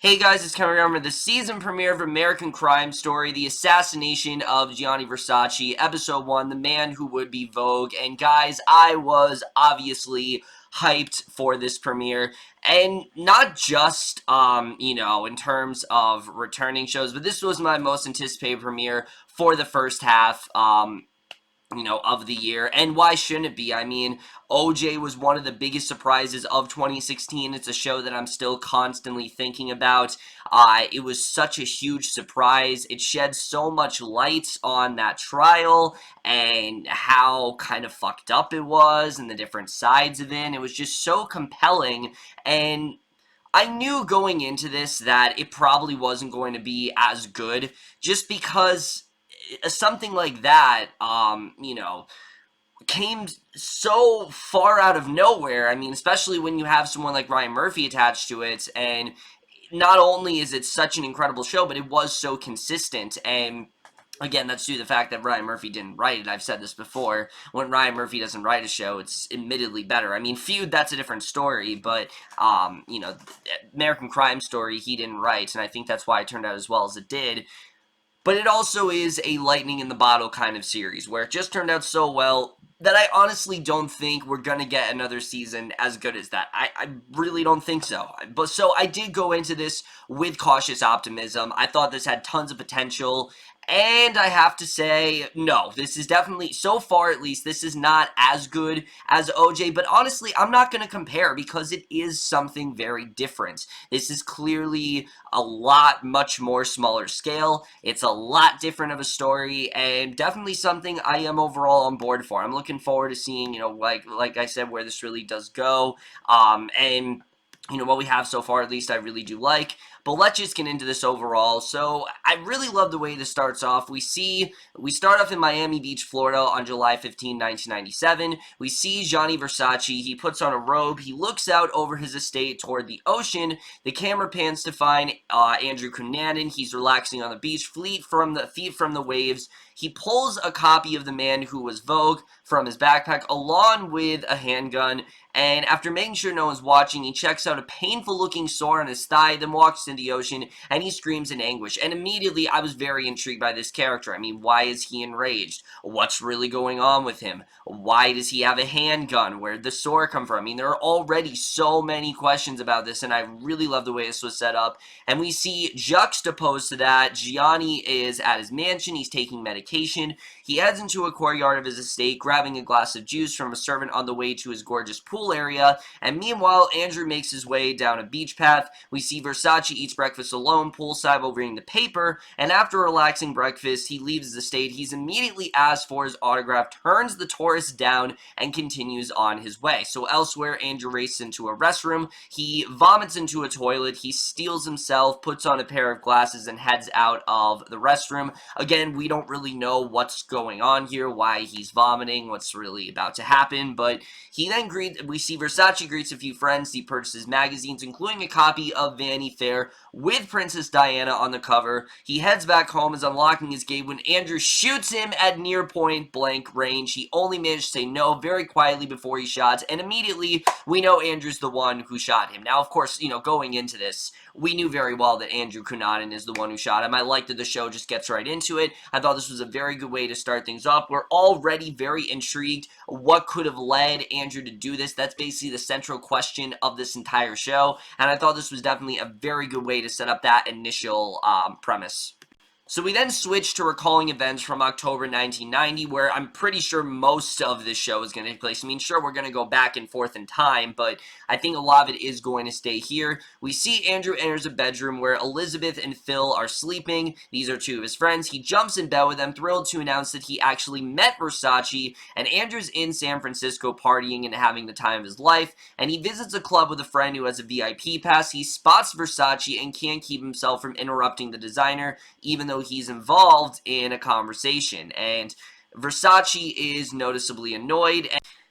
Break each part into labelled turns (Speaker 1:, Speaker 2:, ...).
Speaker 1: Hey guys, it's coming around with the season premiere of American Crime Story, The Assassination of Gianni Versace, Episode 1, The Man Who Would Be Vogue. And guys, I was obviously hyped for this premiere. And not just, in terms of returning shows, but this was my most anticipated premiere for the first half, of the year. And why shouldn't it be? I mean, OJ was one of the biggest surprises of 2016. It's a show that I'm still constantly thinking about. It was such a huge surprise. It shed so much light on that trial and how kind of fucked up it was and the different sides of it. It was just so compelling, and I knew going into this that it probably wasn't going to be as good just because something like that, came so far out of nowhere. I mean, especially when you have someone like Ryan Murphy attached to it, and not only is it such an incredible show, but it was so consistent. And again, that's due to the fact that Ryan Murphy didn't write it. I've said this before. When Ryan Murphy doesn't write a show, it's admittedly better. I mean, Feud, that's a different story, but, American Crime Story, he didn't write, and I think that's why it turned out as well as it did. But it also is a lightning in the bottle kind of series, where it just turned out so well that I honestly don't think we're going to get another season as good as that. I really don't think so. But so I did go into this with cautious optimism. I thought this had tons of potential. And I have to say, no, this is definitely, so far at least, this is not as good as OJ, but honestly, I'm not going to compare because it is something very different. This is clearly a much more smaller scale. It's a lot different of a story, and definitely something I am overall on board for. I'm looking forward to seeing, like I said, where this really does go, and what we have so far, at least, I really do like. But let's just get into this overall. So I really love the way this starts off. We start off in Miami Beach, Florida on July 15, 1997. We see Gianni Versace. He puts on a robe. He looks out over his estate toward the ocean. The camera pans to find Andrew Cunanan. He's relaxing on the beach, feet from the waves. He pulls a copy of The Man Who Was Vogue from his backpack along with a handgun, and after making sure no one's watching, he checks out a painful-looking sore on his thigh, then walks into the ocean, and he screams in anguish. And immediately, I was very intrigued by this character. I mean, why is he enraged? What's really going on with him? Why does he have a handgun? Where did the sore come from? I mean, there are already so many questions about this, and I really love the way this was set up. And we see, juxtaposed to that, Gianni is at his mansion. He's taking medication. He heads into a courtyard of his estate, grabbing a glass of juice from a servant on the way to his gorgeous pool area, and meanwhile, Andrew makes his way down a beach path. We see Versace eats breakfast alone, poolside while reading the paper, and after a relaxing breakfast, he leaves his estate. He's immediately asked for his autograph, turns the tourist down, and continues on his way. So elsewhere, Andrew races into a restroom. He vomits into a toilet. He steals himself, puts on a pair of glasses, and heads out of the restroom. Again, we don't really know what's going on here, why he's vomiting, what's really about to happen, but we see Versace greets a few friends. He purchases magazines, including a copy of Vanity Fair with Princess Diana on the cover. He heads back home, is unlocking his gate when Andrew shoots him at near point blank range. He only managed to say no very quietly before he shot, and immediately we know Andrew's the one who shot him. Now, of course, going into this, we knew very well that Andrew Cunanan is the one who shot him. I like that the show just gets right into it. I thought this was a very good way to start things up. We're already very intrigued what could have led Andrew to do this. That's basically the central question of this entire show, and I thought this was definitely a very good way to set up that initial premise. So we then switch to recalling events from October 1990, where I'm pretty sure most of this show is going to take place. I mean, sure, we're going to go back and forth in time, but I think a lot of it is going to stay here. We see Andrew enters a bedroom where Elizabeth and Phil are sleeping. These are two of his friends. He jumps in bed with them, thrilled to announce that he actually met Versace, and Andrew's in San Francisco partying and having the time of his life, and he visits a club with a friend who has a VIP pass. He spots Versace and can't keep himself from interrupting the designer, even though he's involved in a conversation, and Versace is noticeably annoyed,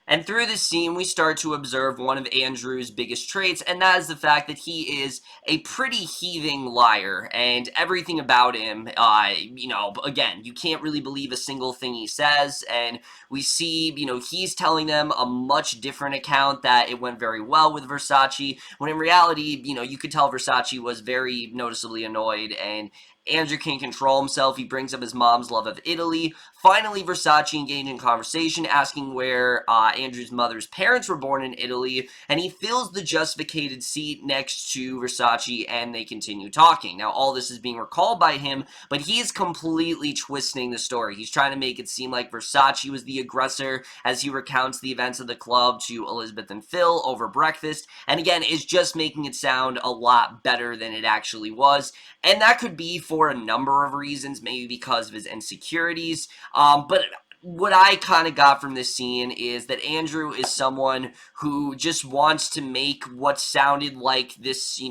Speaker 1: And through this scene, we start to observe one of Andrew's biggest traits, and that is the fact that he is a pretty heaving liar, and everything about him, again, you can't really believe a single thing he says, and we see, he's telling them a much different account that it went very well with Versace, when in reality, you could tell Versace was very noticeably annoyed, and Andrew can't control himself. He brings up his mom's love of Italy. Finally, Versace engaged in conversation, asking where Andrew's mother's parents were born in Italy, and he fills the justificated seat next to Versace, and they continue talking. Now, all this is being recalled by him, but he is completely twisting the story. He's trying to make it seem like Versace was the aggressor as he recounts the events of the club to Elizabeth and Phil over breakfast, and again, is just making it sound a lot better than it actually was, and that could be for a number of reasons, maybe because of his insecurities, but what I kind of got from this scene is that Andrew is someone who just wants to make what sounded like this,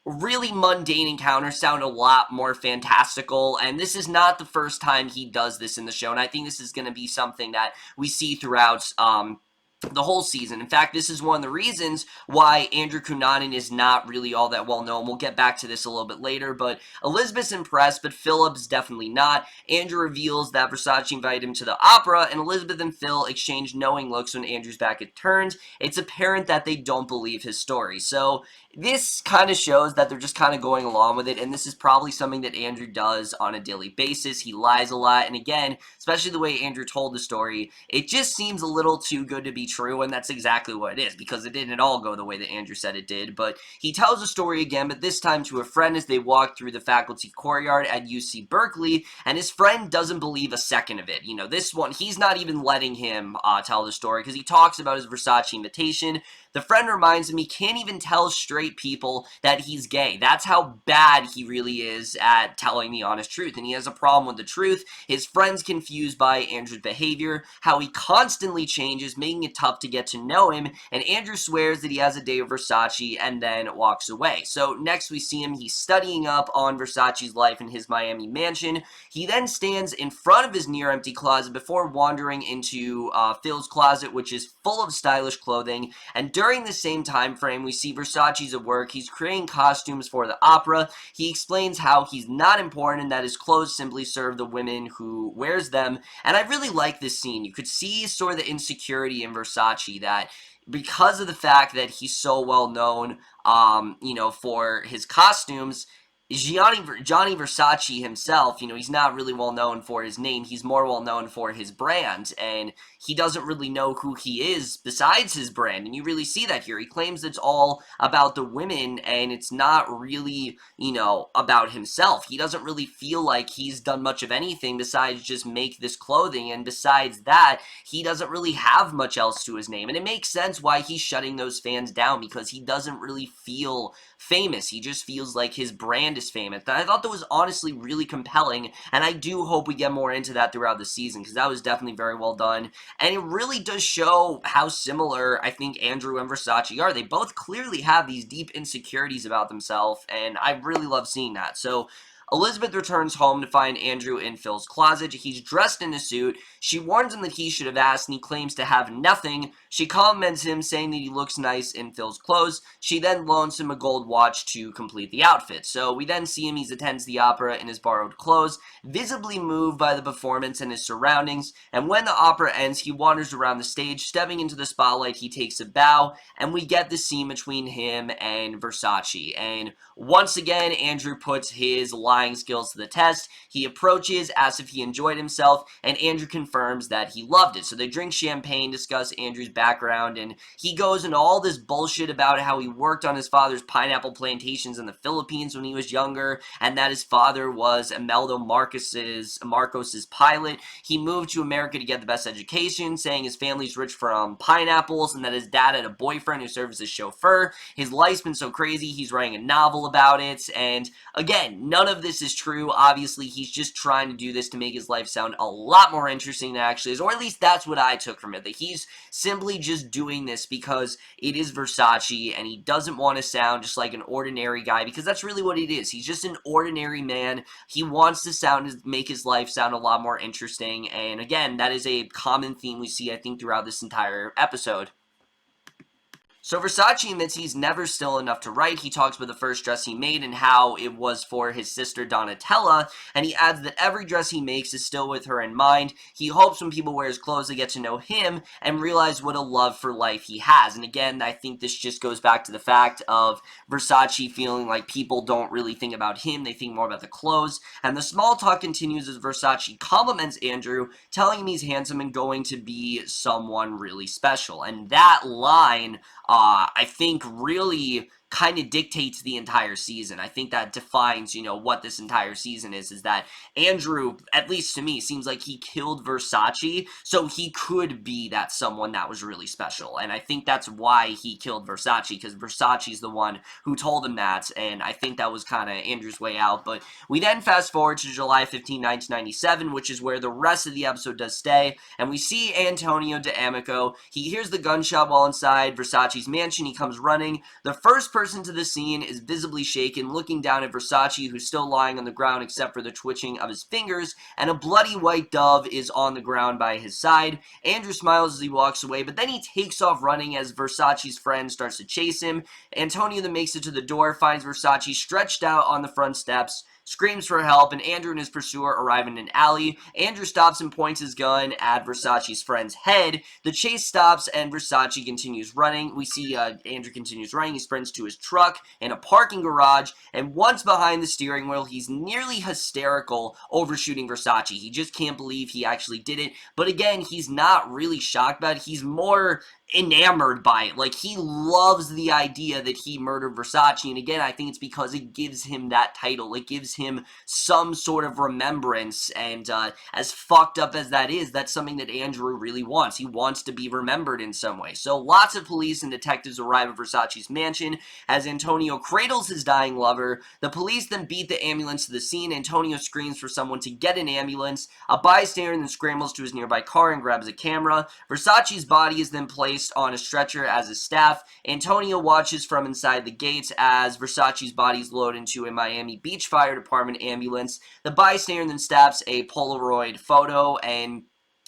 Speaker 1: really mundane encounter sound a lot more fantastical, and this is not the first time he does this in the show, and I think this is going to be something that we see throughout, the whole season. In fact, this is one of the reasons why Andrew Cunanan is not really all that well known. We'll get back to this a little bit later, but Elizabeth's impressed, but Philip's definitely not. Andrew reveals that Versace invited him to the opera, and Elizabeth and Phil exchange knowing looks when Andrew's back is turned. It's apparent that they don't believe his story. So this kind of shows that they're just kind of going along with it, and this is probably something that Andrew does on a daily basis. He lies a lot, and again, especially the way Andrew told the story, it just seems a little too good to be true, and that's exactly what it is, because it didn't all go the way that Andrew said it did. But he tells the story again, but this time to a friend as they walk through the faculty courtyard at UC Berkeley, and his friend doesn't believe a second of it. This one, he's not even letting him tell the story, because he talks about his Versace invitation. The friend reminds him he can't even tell straight people that he's gay. That's how bad he really is at telling the honest truth, and he has a problem with the truth. His friend's confused by Andrew's behavior, how he constantly changes, making it tough to get to know him, and Andrew swears that he has a day of Versace and then walks away. So next we see him, he's studying up on Versace's life in his Miami mansion. He then stands in front of his near-empty closet before wandering into Phil's closet, which is full of stylish clothing, and during the same time frame, we see Versace's at work. He's creating costumes for the opera. He explains how he's not important and that his clothes simply serve the women who wears them, and I really like this scene. You could see sort of the insecurity in Versace, that because of the fact that he's so well known, for his costumes, Gianni Versace himself, he's not really well known for his name. He's more well known for his brand, and he doesn't really know who he is besides his brand, and you really see that here. He claims it's all about the women, and it's not really, about himself. He doesn't really feel like he's done much of anything besides just make this clothing, and besides that, he doesn't really have much else to his name, and it makes sense why he's shutting those fans down, because he doesn't really feel famous. He just feels like his brand is famous. And I thought that was honestly really compelling, and I do hope we get more into that throughout the season, because that was definitely very well done, and it really does show how similar I think Andrew and Versace are. They both clearly have these deep insecurities about themselves, and I really love seeing that. So Elizabeth returns home to find Andrew in Phil's closet. He's dressed in a suit. She warns him that he should have asked, and he claims to have nothing. She compliments him, saying that he looks nice in Phil's clothes. She then loans him a gold watch to complete the outfit. So we then see him, he attends the opera in his borrowed clothes, visibly moved by the performance and his surroundings, and when the opera ends, he wanders around the stage. Stepping into the spotlight, he takes a bow, and we get the scene between him and Versace. And once again, Andrew puts his lying skills to the test. He approaches, asks if he enjoyed himself, and Andrew confirms that he loved it. So they drink champagne, discuss Andrew's background, and he goes into all this bullshit about how he worked on his father's pineapple plantations in the Philippines when he was younger, and that his father was Imelda Marcos's pilot. He moved to America to get the best education, saying his family's rich from pineapples, and that his dad had a boyfriend who served as his chauffeur. His life's been so crazy, he's writing a novel about it, and again, none of this is true. Obviously, he's just trying to do this to make his life sound a lot more interesting than it actually is, or at least that's what I took from it, that he's simply really just doing this because it is Versace and he doesn't want to sound just like an ordinary guy, because that's really what it is. He's just an ordinary man. He wants to make his life sound a lot more interesting, and again, that is a common theme we see, I think, throughout this entire episode. So Versace admits he's never still enough to write. He talks about the first dress he made and how it was for his sister Donatella, and he adds that every dress he makes is still with her in mind. He hopes when people wear his clothes they get to know him and realize what a love for life he has. And again, I think this just goes back to the fact of Versace feeling like people don't really think about him, they think more about the clothes. And the small talk continues as Versace compliments Andrew, telling him he's handsome and going to be someone really special. And that line, I think, really kind of dictates the entire season. I think that defines, what this entire season is that Andrew, at least to me, seems like he killed Versace, so he could be that someone that was really special. And I think that's why he killed Versace, because Versace's the one who told him that, and I think that was kind of Andrew's way out. But we then fast forward to July 15, 1997, which is where the rest of the episode does stay, and we see Antonio D'Amico. He hears the gunshot while inside Versace's mansion. He comes running. The first person to the scene is visibly shaken, looking down at Versace, who's still lying on the ground except for the twitching of his fingers, and a bloody white dove is on the ground by his side. Andrew smiles as he walks away, but then he takes off running as Versace's friend starts to chase him. Antonio then makes it to the door, finds Versace stretched out on the front steps, screams for help, and Andrew and his pursuer arrive in an alley. Andrew stops and points his gun at Versace's friend's head. The chase stops, and Versace continues running. We see Andrew continues running. He sprints to his truck in a parking garage, and once behind the steering wheel, he's nearly hysterical overshooting Versace. He just can't believe he actually did it, but again, he's not really shocked about it. He's more enamored by it. Like, he loves the idea that he murdered Versace, and again, I think it's because it gives him that title. It gives him some sort of remembrance, and as fucked up as that is, that's something that Andrew really wants. He wants to be remembered in some way. So lots of police and detectives arrive at Versace's mansion as Antonio cradles his dying lover. The police then beat the ambulance to the scene. Antonio screams for someone to get an ambulance. A bystander then scrambles to his nearby car and grabs a camera. Versace's body is then placed on a stretcher as a staff. Antonio watches from inside the gates as Versace's body is loaded into a Miami Beach Fire Department ambulance. The bystander then snaps a Polaroid photo, and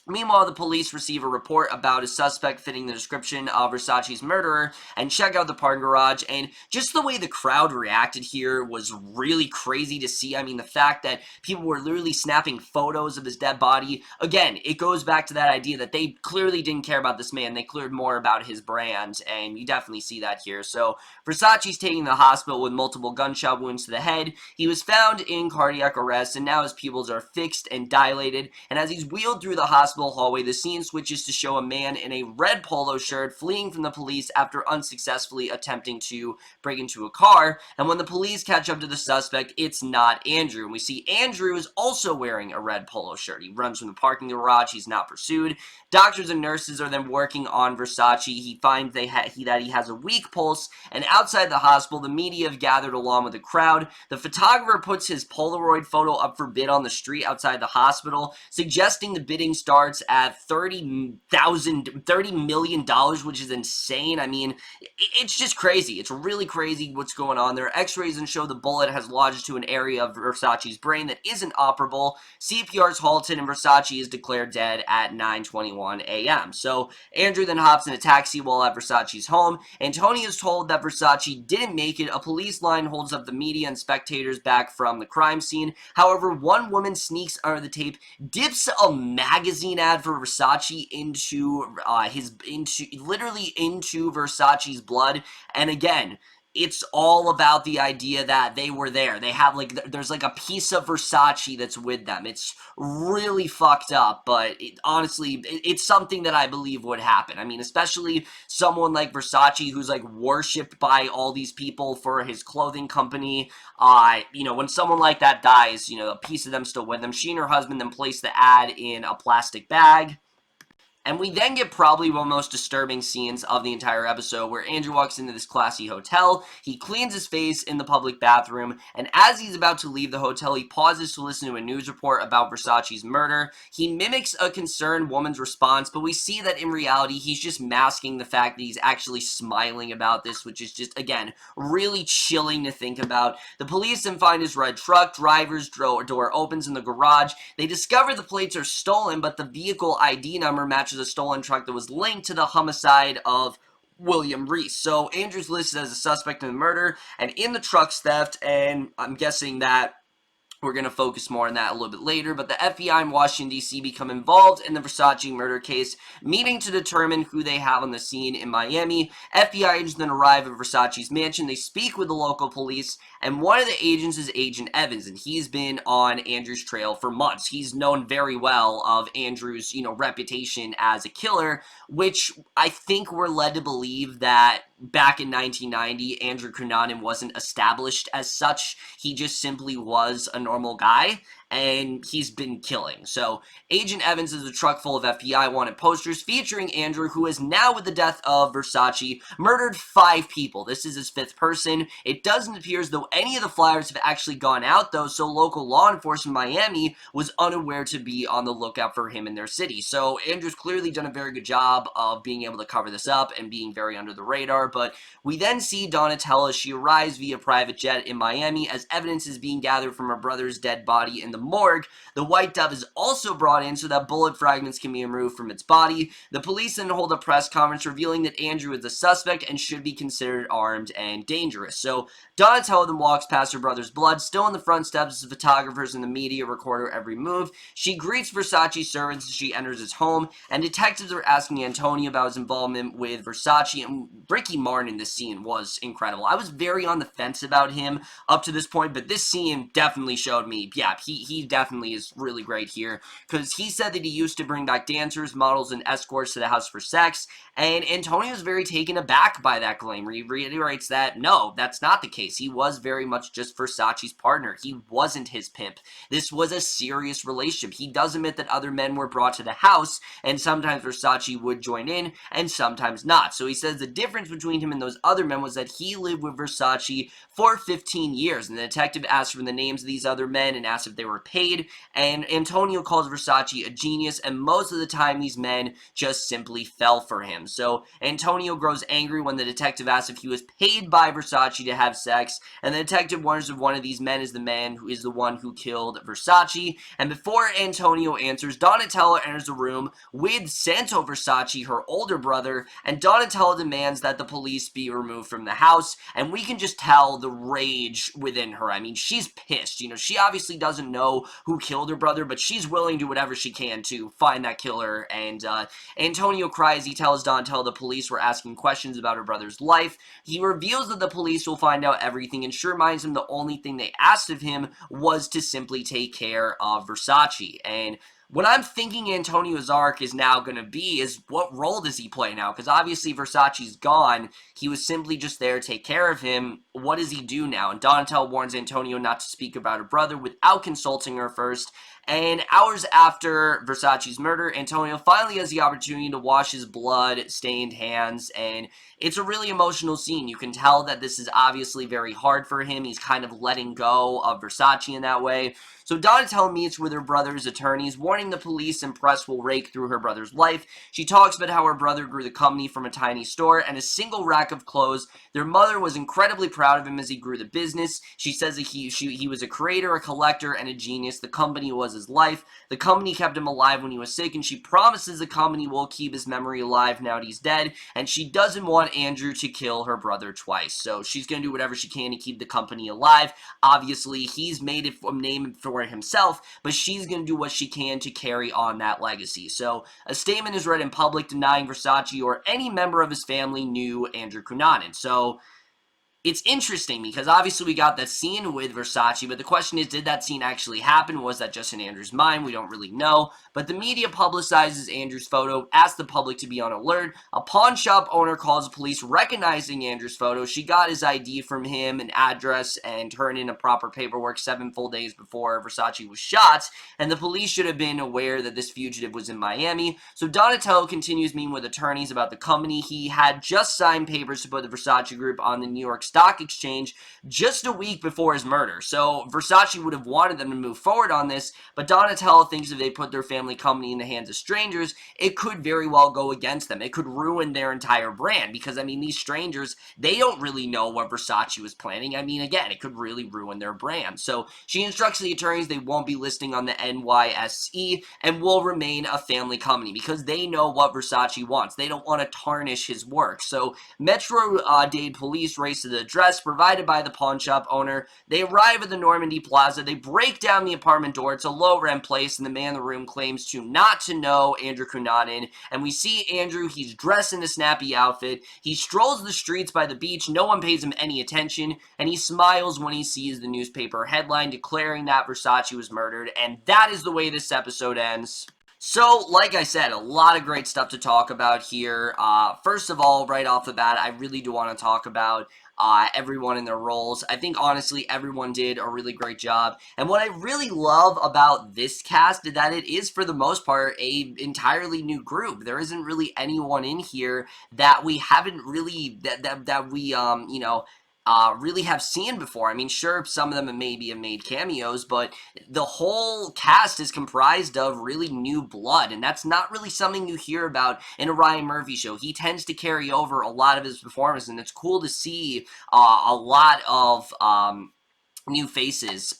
Speaker 1: meanwhile, the police receive a report about a suspect fitting the description of Versace's murderer and check out the parking garage, and just the way the crowd reacted here was really crazy to see. I mean, the fact that people were literally snapping photos of his dead body, again, it goes back to that idea that they clearly didn't care about this man. They cared more about his brand, and you definitely see that here. So Versace's taken to the hospital with multiple gunshot wounds to the head. He was found in cardiac arrest, and now his pupils are fixed and dilated, and as he's wheeled through the hospital hallway, the scene switches to show a man in a red polo shirt fleeing from the police after unsuccessfully attempting to break into a car, and when the police catch up to the suspect, it's not Andrew, and we see Andrew is also wearing a red polo shirt. He runs from the parking garage. He's not pursued. Doctors and nurses are then working on Versace. He finds that he has a weak pulse, and outside the hospital, the media have gathered along with the crowd. The photographer puts his Polaroid photo up for bid on the street outside the hospital, suggesting the bidding starts at $30 million, which is insane. I mean, it's just crazy. It's really crazy what's going on there. X-rays and show the bullet has lodged to an area of Versace's brain that isn't operable. CPR is halted, and Versace is declared dead at 9:21 a.m. So Andrew then hops in a taxi while at Versace's home. Antonio is told that Versace didn't make it. A police line holds up the media and spectators back from the crime scene. However, one woman sneaks under the tape, dips a magazine ad for Versace into Versace's blood, and again, it's all about the idea that they were there. They have, there's a piece of Versace that's with them. It's really fucked up, but honestly, it's something that I believe would happen. I mean, especially someone like Versace, who's worshipped by all these people for his clothing company. When someone like that dies, a piece of them still with them. She and her husband then place the ad in a plastic bag. And we then get probably one of the most disturbing scenes of the entire episode, where Andrew walks into this classy hotel, he cleans his face in the public bathroom, and as he's about to leave the hotel, he pauses to listen to a news report about Versace's murder. He mimics a concerned woman's response, but we see that in reality, he's just masking the fact that he's actually smiling about this, which is just, again, really chilling to think about. The police then find his red truck, driver's door opens in the garage. They discover the plates are stolen, but the vehicle ID number matches a stolen truck that was linked to the homicide of William Reese. So Andrew's listed as a suspect in the murder and in the truck's theft, and I'm guessing that we're going to focus more on that a little bit later, but the FBI in Washington, D.C. become involved in the Versace murder case, meeting to determine who they have on the scene in Miami. FBI agents then arrive at Versace's mansion. They speak with the local police, and one of the agents is Agent Evans, and he's been on Andrew's trail for months. He's known very well of Andrew's, reputation as a killer, which I think we're led to believe that back in 1990, Andrew Cunanan wasn't established as such. He just simply was a normal guy, and he's been killing. So Agent Evans is a truck full of FBI wanted posters featuring Andrew, who is now, with the death of Versace, murdered 5 people. This is his 5th person. It doesn't appear as though any of the flyers have actually gone out, though, so local law enforcement in Miami was unaware to be on the lookout for him in their city. So Andrew's clearly done a very good job of being able to cover this up and being very under the radar, but we then see Donatella. She arrives via private jet in Miami as evidence is being gathered from her brother's dead body in the morgue. The White Dove is also brought in so that bullet fragments can be removed from its body. The police then hold a press conference revealing that Andrew is the suspect and should be considered armed and dangerous. So Donatella then walks past her brother's blood, still on the front steps as photographers and the media record her every move. She greets Versace's servants as she enters his home, and detectives are asking Antonio about his involvement with Versace, and Ricky Martin in this scene was incredible. I was very on the fence about him up to this point, but this scene definitely showed me, yeah, he definitely is really great here, because he said that he used to bring back dancers, models, and escorts to the house for sex, and Antonio is very taken aback by that claim. He reiterates that, no, that's not the case. He was very much just Versace's partner. He wasn't his pimp. This was a serious relationship. He does admit that other men were brought to the house, and sometimes Versace would join in, and sometimes not. So he says the difference between him and those other men was that he lived with Versace for 15 years, and the detective asked for the names of these other men and asked if they were paid, and Antonio calls Versace a genius, and most of the time these men just simply fell for him. So Antonio grows angry when the detective asks if he was paid by Versace to have sex, and the detective wonders if one of these men is the man who is the one who killed Versace, and before Antonio answers, Donatella enters the room with Santo Versace, her older brother, and Donatella demands that the police be removed from the house, and we can just tell the rage within her. I mean, she's pissed. She obviously doesn't know who killed her brother, but she's willing to do whatever she can to find that killer, and Antonio cries. He tells Donatella the police were asking questions about her brother's life. He reveals that the police will find out everything, and sure reminds him the only thing they asked of him was to simply take care of Versace. And what I'm thinking Antonio's arc is now going to be is, what role does he play now? Because obviously Versace's gone. He was simply just there to take care of him. What does he do now? And Donatella warns Antonio not to speak about her brother without consulting her first. And hours after Versace's murder, Antonio finally has the opportunity to wash his blood-stained hands, and it's a really emotional scene. You can tell that this is obviously very hard for him. He's kind of letting go of Versace in that way. So Donatella meets with her brother's attorneys, warning the police and press will rake through her brother's life. She talks about how her brother grew the company from a tiny store and a single rack of clothes. Their mother was incredibly proud of him as he grew the business. She says that he was a creator, a collector, and a genius. The company was his life. The company kept him alive when he was sick, and she promises the company will keep his memory alive now that he's dead, and she doesn't want Andrew to kill her brother twice. So she's going to do whatever she can to keep the company alive. Obviously, he's made it a name for himself, but she's going to do what she can to carry on that legacy. So a statement is read in public denying Versace or any member of his family knew Andrew Cunanan. So it's interesting because obviously we got that scene with Versace, but the question is, did that scene actually happen? Was that just in Andrew's mind? We don't really know. But the media publicizes Andrew's photo, asks the public to be on alert. A pawn shop owner calls the police recognizing Andrew's photo. She got his ID from him, an address, and turned in a proper paperwork 7 full days before Versace was shot. And the police should have been aware that this fugitive was in Miami. So Donatello continues meeting with attorneys about the company. He had just signed papers to put the Versace group on the New York Stock Exchange just a week before his murder. So Versace would have wanted them to move forward on this, but Donatello thinks if they put their family company in the hands of strangers, it could very well go against them. It could ruin their entire brand because, I mean, these strangers, they don't really know what Versace was planning. I mean, again, it could really ruin their brand. So she instructs the attorneys they won't be listing on the NYSE and will remain a family company because they know what Versace wants. They don't want to tarnish his work. So Metro-Dade police race to the address provided by the pawn shop owner. They arrive at the Normandy Plaza. They break down the apartment door. It's a low-rent place, and the man in the room claims to not to know Andrew Cunanan. And we see Andrew. He's dressed in a snappy outfit. He strolls the streets by the beach. No one pays him any attention, and he smiles when he sees the newspaper headline declaring that Versace was murdered. And that is the way this episode ends. So, like I said, a lot of great stuff to talk about here. First of all, right off the bat, I really do want to talk about everyone in their roles. I think, honestly, everyone did a really great job. And what I really love about this cast is that it is, for the most part, a entirely new group. There isn't really anyone in here that we haven't really, that we, really have seen before. I mean, sure, some of them maybe have made cameos, but the whole cast is comprised of really new blood, and that's not really something you hear about in a Ryan Murphy show. He tends to carry over a lot of his performance, and it's cool to see a lot of new faces,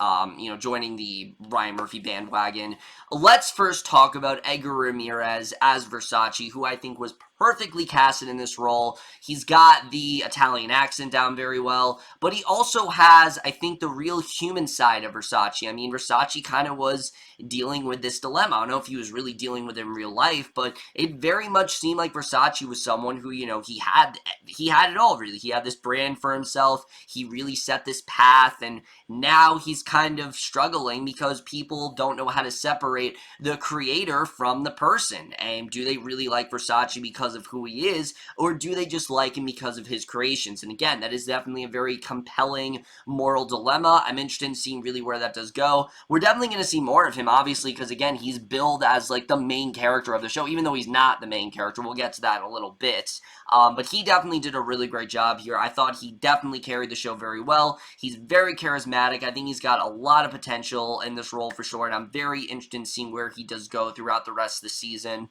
Speaker 1: joining the Ryan Murphy bandwagon. Let's first talk about Edgar Ramirez as Versace, who I think was perfectly casted in this role. He's got the Italian accent down very well, but he also has, I think, the real human side of Versace. I mean, Versace kind of was dealing with this dilemma. I don't know if he was really dealing with it in real life, but it very much seemed like Versace was someone who, he had it all, really. He had this brand for himself. He really set this path, and now he's kind of struggling because people don't know how to separate the creator from the person. And do they really like Versace because of who he is, or do they just like him because of his creations? And again, that is definitely a very compelling moral dilemma. I'm interested in seeing really where that does go. We're definitely going to see more of him, obviously, because again, he's billed as like the main character of the show, even though he's not the main character. We'll get to that in a little bit. But he definitely did a really great job here. I thought he definitely carried the show very well. He's very charismatic. I think he's got a lot of potential in this role for sure, and I'm very interested in seeing where he does go throughout the rest of the season.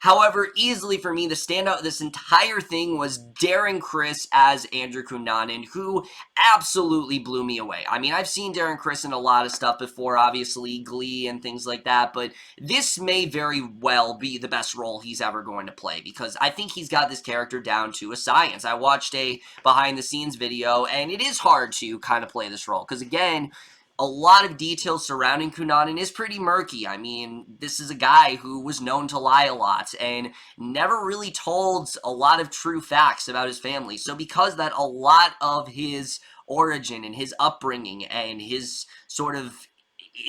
Speaker 1: However, easily for me, the standout of this entire thing was Darren Criss as Andrew Cunanan, who absolutely blew me away. I mean, I've seen Darren Criss in a lot of stuff before, obviously, Glee and things like that, but this may very well be the best role he's ever going to play, because I think he's got this character down to a science. I watched a behind-the-scenes video, and it is hard to kind of play this role, because again, a lot of details surrounding Cunanan is pretty murky. I mean, this is a guy who was known to lie a lot and never really told a lot of true facts about his family. So because that, a lot of his origin and his upbringing and his sort of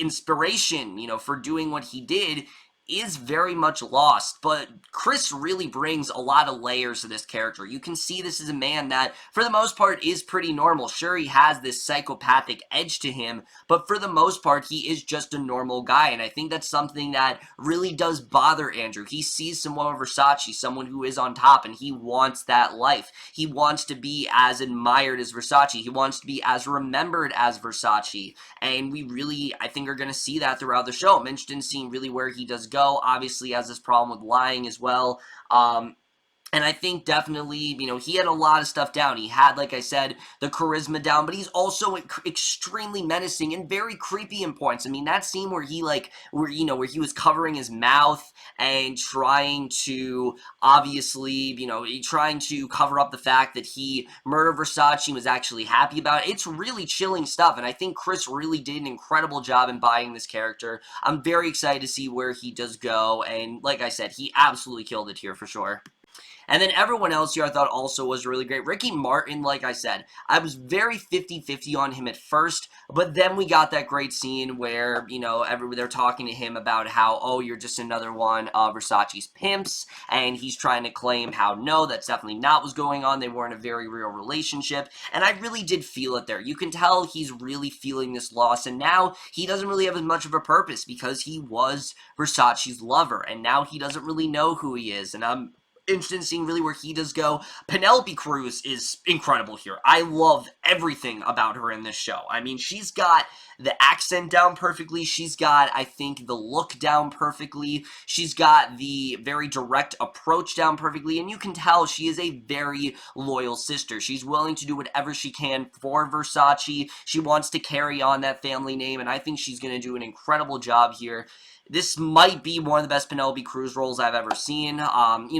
Speaker 1: inspiration, for doing what he did is very much lost, but Criss really brings a lot of layers to this character. You can see this is a man that, for the most part, is pretty normal. Sure, he has this psychopathic edge to him, but for the most part, he is just a normal guy, and I think that's something that really does bother Andrew. He sees someone of Versace, someone who is on top, and he wants that life. He wants to be as admired as Versace. He wants to be as remembered as Versace, and we really, I think, are going to see that throughout the show. I'm interested in seeing really where he does go. Obviously has this problem with lying as well. And I think definitely, he had a lot of stuff down. He had, like I said, the charisma down, but he's also extremely menacing and very creepy in points. I mean, that scene where he, where he was covering his mouth and trying to, obviously, trying to cover up the fact that he murdered Versace and was actually happy about it. It's really chilling stuff, and I think Criss really did an incredible job embodying this character. I'm very excited to see where he does go, and like I said, he absolutely killed it here for sure. And then everyone else here I thought also was really great. Ricky Martin, like I said, I was very 50-50 on him at first, but then we got that great scene where, they're talking to him about how, oh, you're just another one of Versace's pimps, and he's trying to claim how, no, that's definitely not what's going on. They were in a very real relationship, and I really did feel it there. You can tell he's really feeling this loss, and now he doesn't really have as much of a purpose because he was Versace's lover, and now he doesn't really know who he is, and I'm interested in seeing really where he does go. Penelope Cruz is incredible here. I love everything about her in this show. I mean, she's got the accent down perfectly. She's got, I think, the look down perfectly. She's got the very direct approach down perfectly, and you can tell she is a very loyal sister. She's willing to do whatever she can for Versace. She wants to carry on that family name, and I think she's going to do an incredible job here. This might be one of the best Penelope Cruz roles I've ever seen.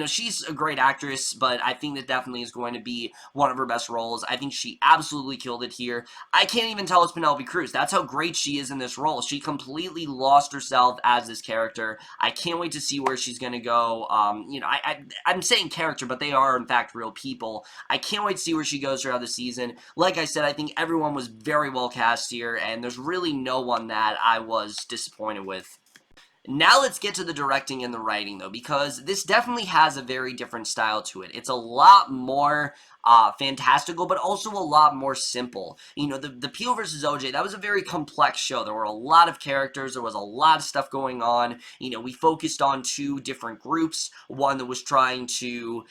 Speaker 1: She's a great actress, but I think that definitely is going to be one of her best roles. I think she absolutely killed it here. I can't even tell it's Penelope Cruz. That's how great she is in this role. She completely lost herself as this character. I can't wait to see where she's going to go. I'm saying character, but they are, in fact, real people. I can't wait to see where she goes throughout the season. Like I said, I think everyone was very well cast here, and there's really no one that I was disappointed with. Now let's get to the directing and the writing, though, because this definitely has a very different style to it. It's a lot more fantastical, but also a lot more simple. The Peel versus OJ, that was a very complex show. There were a lot of characters. There was a lot of stuff going on. We focused on two different groups, one that was trying to,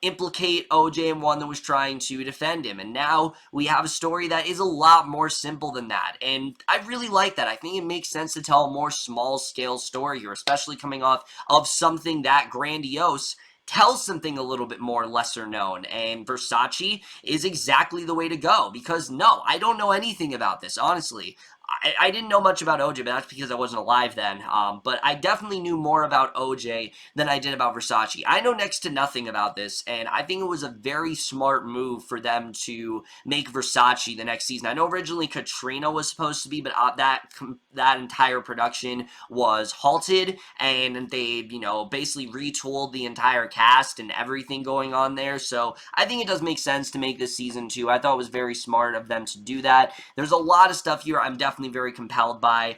Speaker 1: implicate OJ and one that was trying to defend him. And now we have a story that is a lot more simple than that. And I really like that. I think it makes sense to tell a more small-scale story here, especially coming off of something that grandiose. Tell something a little bit more lesser known, and Versace is exactly the way to go, because no, I don't know anything about this, honestly. I didn't know much about OJ, but that's because I wasn't alive then. But I definitely knew more about OJ than I did about Versace. I know next to nothing about this, and I think it was a very smart move for them to make Versace the next season. I know originally Katrina was supposed to be, but that entire production was halted, and they, basically retooled the entire cast and everything going on there. So I think it does make sense to make this season 2. I thought it was very smart of them to do that. There's a lot of stuff here I'm definitely very compelled by.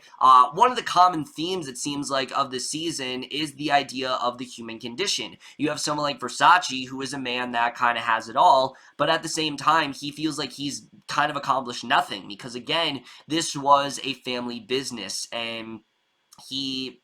Speaker 1: One of the common themes, it seems like, of the season is the idea of the human condition. You have someone like Versace, who is a man that kind of has it all, but at the same time, he feels like he's kind of accomplished nothing, because again, this was a family business, and he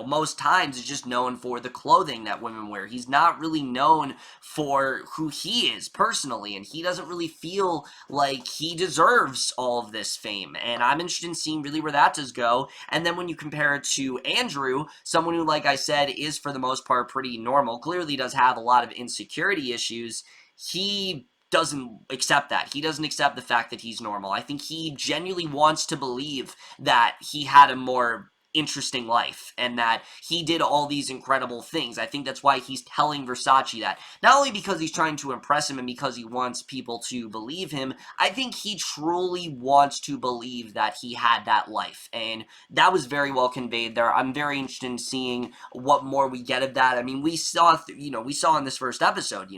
Speaker 1: most times is just known for the clothing that women wear. He's not really known for who he is personally, and he doesn't really feel like he deserves all of this fame. And I'm interested in seeing really where that does go. And then when you compare it to Andrew, someone who, like I said, is for the most part pretty normal, clearly does have a lot of insecurity issues, he doesn't accept that. He doesn't accept the fact that he's normal. I think he genuinely wants to believe that he had a more interesting life and that he did all these incredible things. I think that's why he's telling Versace that. Not only because he's trying to impress him and because he wants people to believe him, I think he truly wants to believe that he had that life, and that was very well conveyed there. I'm very interested in seeing what more we get of that. I mean, we saw in this first episode,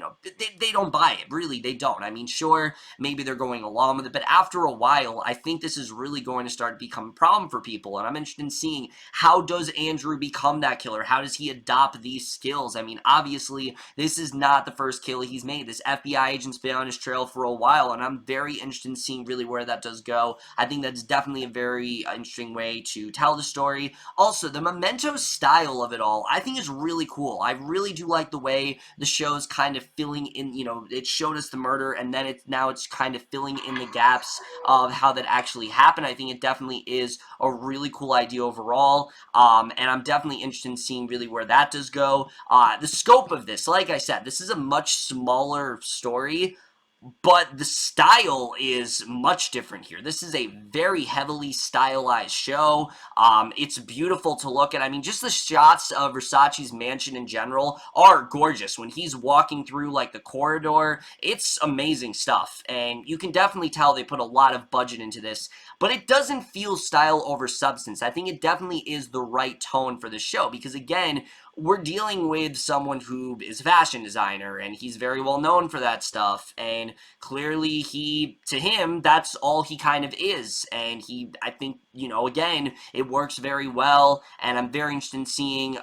Speaker 1: they don't buy it. Really, they don't. I mean, sure, maybe they're going along with it, but after a while, I think this is really going to start to become a problem for people, and I'm interested in seeing how does Andrew become that killer? How does he adopt these skills? I mean, obviously, this is not the first kill he's made. This FBI agent's been on his trail for a while, and I'm very interested in seeing really where that does go. I think that's definitely a very interesting way to tell the story. Also, the Memento style of it all, I think is really cool. I really do like the way the show's kind of filling in, it showed us the murder, and then it's kind of filling in the gaps of how that actually happened. I think it definitely is a really cool idea overall. And I'm definitely interested in seeing really where that does go. The scope of this, like I said, this is a much smaller story, but the style is much different here. This is a very heavily stylized show. It's beautiful to look at. I mean, just the shots of Versace's mansion in general are gorgeous. When he's walking through, like, the corridor, it's amazing stuff. And you can definitely tell they put a lot of budget into this. But it doesn't feel style over substance. I think it definitely is the right tone for the show. Because, again, we're dealing with someone who is a fashion designer, and he's very well known for that stuff, and clearly to him, that's all he kind of is, and I think, again, it works very well, and I'm very interested in seeing,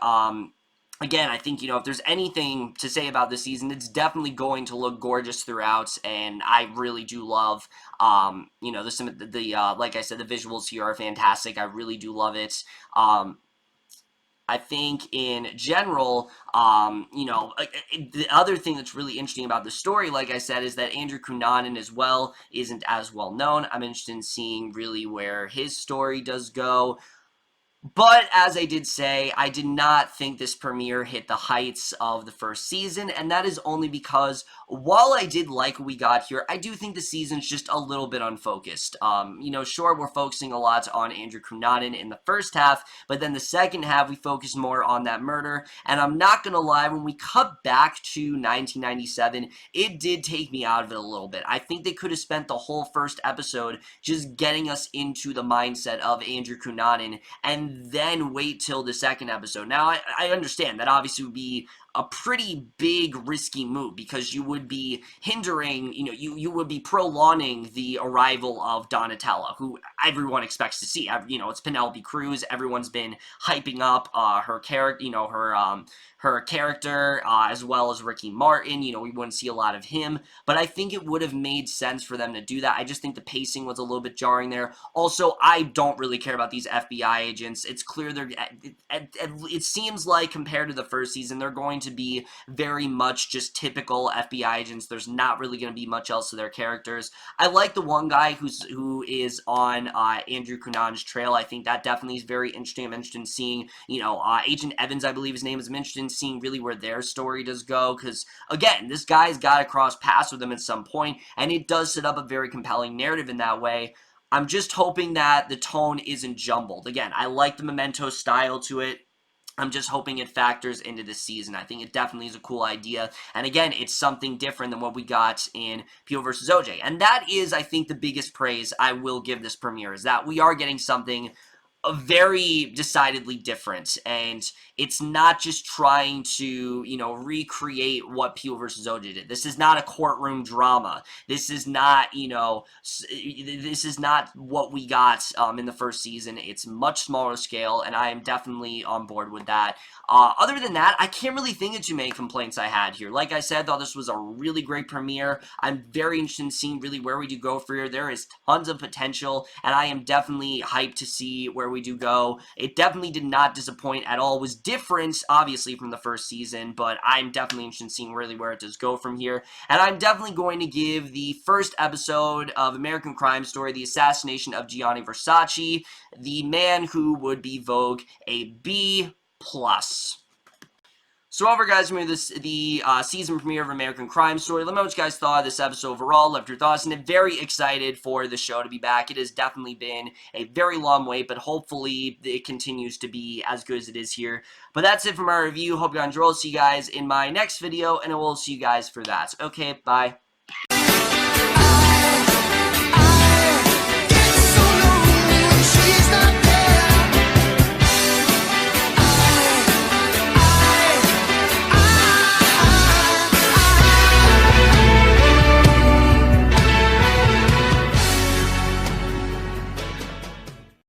Speaker 1: again, I think, if there's anything to say about this season, it's definitely going to look gorgeous throughout, and I really do love, like I said, the visuals here are fantastic. I really do love it. I think in general, the other thing that's really interesting about the story, like I said, is that Andrew Cunanan as well isn't as well known. I'm interested in seeing really where his story does go. But, as I did say, I did not think this premiere hit the heights of the first season, and that is only because, while I did like what we got here, I do think the season's just a little bit unfocused. Sure, we're focusing a lot on Andrew Cunanan in the first half, but then the second half, we focus more on that murder, and I'm not gonna lie, when we cut back to 1997, it did take me out of it a little bit. I think they could have spent the whole first episode just getting us into the mindset of Andrew Cunanan, and then wait till the second episode. Now, I understand that obviously would be a pretty big risky move, because you would be hindering, you would be prolonging the arrival of Donatella, who everyone expects to see. It's Penelope Cruz. Everyone's been hyping up her character, her character, as well as Ricky Martin. We wouldn't see a lot of him, but I think it would have made sense for them to do that. I just think the pacing was a little bit jarring there. Also, I don't really care about these FBI agents. It's clear it seems like, compared to the first season, they're going to be very much just typical FBI agents. There's not really going to be much else to their characters. I like the one guy who is on Andrew Cunanan's trail. I think that definitely is very interesting. I'm interested in seeing, Agent Evans, I believe his name is. I'm interested in seeing really where their story does go, because, again, this guy's got to cross paths with them at some point, and it does set up a very compelling narrative in that way. I'm just hoping that the tone isn't jumbled. Again, I like the Memento style to it. I'm just hoping it factors into this season. I think it definitely is a cool idea. And again, it's something different than what we got in Pio vs. OJ. And that is, I think, the biggest praise I will give this premiere, is that we are getting something very decidedly different, and it's not just trying to, recreate what Pio vs. OJ did. This is not a courtroom drama. This is not, this is not what we got in the first season. It's much smaller scale, and I am definitely on board with that. Other than that, I can't really think of too many complaints I had here. Like I said, I thought this was a really great premiere. I'm very interested in seeing really where we do go for here. There is tons of potential, and I am definitely hyped to see where we do go. It definitely did not disappoint at all. It was different, obviously, from the first season, but I'm definitely interested in seeing really where it does go from here. And I'm definitely going to give the first episode of American Crime Story, The Assassination of Gianni Versace, the man who would be Vogue, a B+. So over, guys, the season premiere of American Crime Story. Let me know what you guys thought of this episode overall. Left your thoughts, and I'm very excited for the show to be back. It has definitely been a very long wait, but hopefully it continues to be as good as it is here. But that's it for my review. Hope you enjoyed. I'll see you guys in my next video, and I will see you guys for that. Okay, bye.
Speaker 2: I get so lonely when she's not